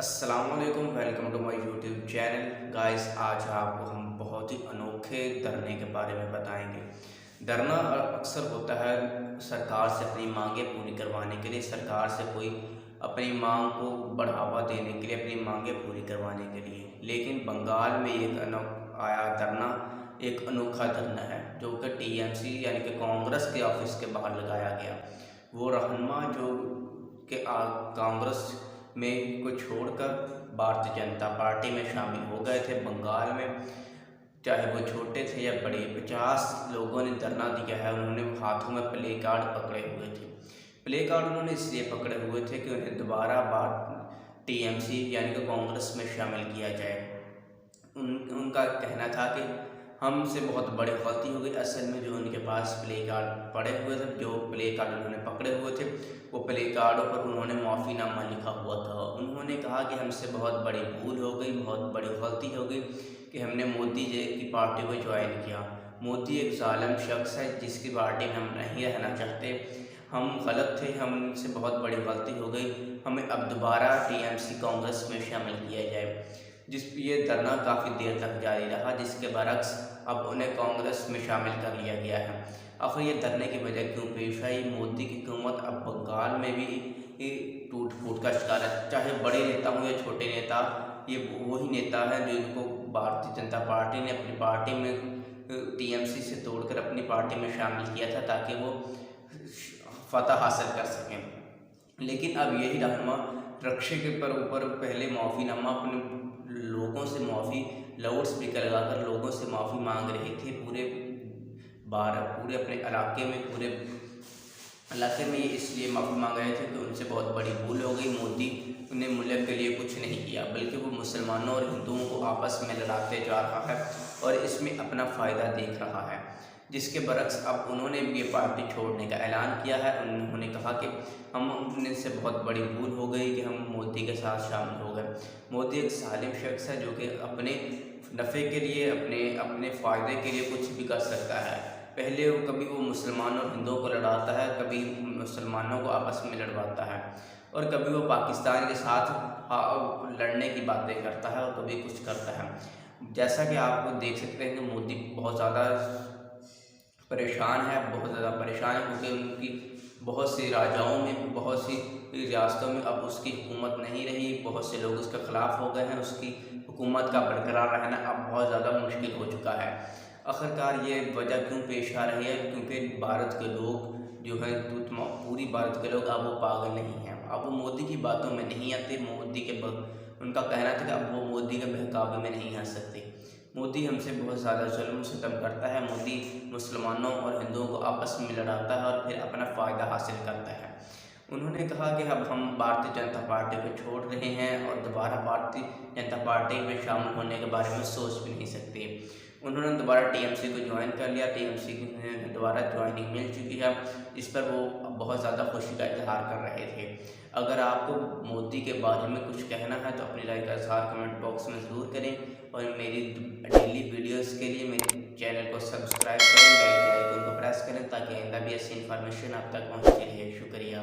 अस्सलामुअलैकुम, welcome to my YouTube channel. Guys, आज आपको हम बहुत ही अनोखे धरने के बारे में बताएंगे। धरना अक्सर होता है सरकार से अपनी मांगें पूरी करवाने के लिए, सरकार से कोई अपनी मांग को बढ़ावा देने के लिए, अपनी मांगें पूरी करवाने के लिए। लेकिन बंगाल में आया धरना एक अनोखा धरना है जो कि टीएमसी यानी कि कांग्रेस के ऑफिस के बाहर लगाया गया। वो रहनुमा जो कि कांग्रेस में को छोड़कर भारतीय जनता पार्टी में शामिल हो गए थे। बंगाल में चाहे वो छोटे थे या बड़े, 50 लोगों ने धरना दिया है। उन्होंने हाथों में प्ले कार्ड पकड़े हुए थे। प्ले कार्ड उन्होंने इसलिए पकड़े हुए थे कि उन्हें दोबारा टीएमसी यानी कि कांग्रेस में शामिल किया जाए। उनका कहना था कि हमसे बहुत बड़ी गलती हो गई। असल में जो उनके पास प्ले कार्ड पड़े हुए थे, जो प्ले कार्ड उन्होंने पकड़े हुए थे, वो प्ले कार्डों पर उन्होंने माफ़ीनामा लिखा हुआ था। उन्होंने कहा कि हमसे बहुत बड़ी भूल हो गई, बहुत बड़ी गलती हो गई कि हमने मोदी जी की पार्टी को ज्वाइन किया। मोदी एक जालिम शख्स है जिसकी पार्टी में हम नहीं रहना चाहते। हम गलत थे, हमसे बहुत बड़ी गलती हो गई। हमें अब दोबारा टीएमसी कांग्रेस में शामिल किया जाए। ये धरना काफ़ी देर तक जारी रहा, जिसके बरक्स अब उन्हें कांग्रेस में शामिल कर लिया गया है। आखिर ये धरने की वजह क्यों पेश आई? मोदी की हुकूमत अब बंगाल में भी टूट फूट का शिकार है। चाहे बड़े नेता हों या छोटे नेता, ये वही नेता है जो इनको भारतीय जनता पार्टी ने अपनी पार्टी में टीएमसी से तोड़कर अपनी पार्टी में शामिल किया था ताकि वो फतह हासिल कर सकें। लेकिन अब यही रहनुमा रक्षे के ऊपर पहले माफ़ीनामा अपने लोगों से माफ़ी लाउड स्पीकर लगाकर लोगों से माफ़ी मांग रहे थे। पूरे अपने पूरे इलाके में इसलिए माफ़ी मांग रहे थे कि उनसे बहुत बड़ी भूल हो गई। मोदी ने मुल्क के लिए कुछ नहीं किया, बल्कि वो मुसलमानों और हिंदुओं को आपस में लड़ाते जा रहा है और इसमें अपना फ़ायदा देख रहा है। जिसके बरक्स अब उन्होंने ये पार्टी छोड़ने का ऐलान किया है। उन्होंने कहा कि हमने से बहुत बड़ी भूल हो गई कि हम मोदी के साथ शामिल हो गए। मोदी एक जालिम शख्स है जो कि अपने नफ़े के लिए, अपने फ़ायदे के लिए कुछ भी कर सकता है। पहले कभी वो मुसलमानों और हिंदुओं को लड़ाता है, कभी मुसलमानों को आपस में लड़वाता है, और कभी वो पाकिस्तान के साथ लड़ने की बातें करता है और कभी कुछ करता है। जैसा कि आप देख सकते हैं कि मोदी बहुत ज़्यादा परेशान है, क्योंकि उनकी बहुत सी राजाओं में, बहुत सी रियासतों में अब उसकी हुकूमत नहीं रही। बहुत से लोग उसके ख़िलाफ़ हो गए हैं। उसकी हुकूमत का बरकरार रहना अब बहुत ज़्यादा मुश्किल हो चुका है। आखिरकार ये वजह क्यों पेश आ रही है? क्योंकि भारत के लोग जो हैं, पूरी भारत के लोग अब वो पागल नहीं हैं। अब वो मोदी की बातों में नहीं आते। उनका कहना था कि अब वो मोदी के बहकावे में नहीं आ सकते। मोदी हमसे बहुत ज़्यादा जुल्म सितम करता है। मोदी मुसलमानों और हिंदुओं को आपस में लड़ाता है और फिर अपना फ़ायदा हासिल करता है। उन्होंने कहा कि अब हम भारतीय जनता पार्टी को छोड़ रहे हैं और दोबारा भारतीय जनता पार्टी में शामिल होने के बारे में सोच भी नहीं सकते। उन्होंने दोबारा टीएमसी को ज्वाइन कर लिया। टीएमसी की दोबारा ज्वाइनिंग मिल चुकी है। इस पर वो बहुत ज़्यादा खुशी का इजहार कर रहे थे। अगर आपको मोदी के बारे में कुछ कहना है तो अपनी राय का इजहार कमेंट बॉक्स में ज़रूर करें, और मेरी डेली वीडियोस के लिए मेरे चैनल को सब्सक्राइब करें, बेल के आइकन को प्रेस करें ताकि आइंदा भी ऐसी इन्फॉर्मेशन आप तक पहुँचती रहे। शुक्रिया।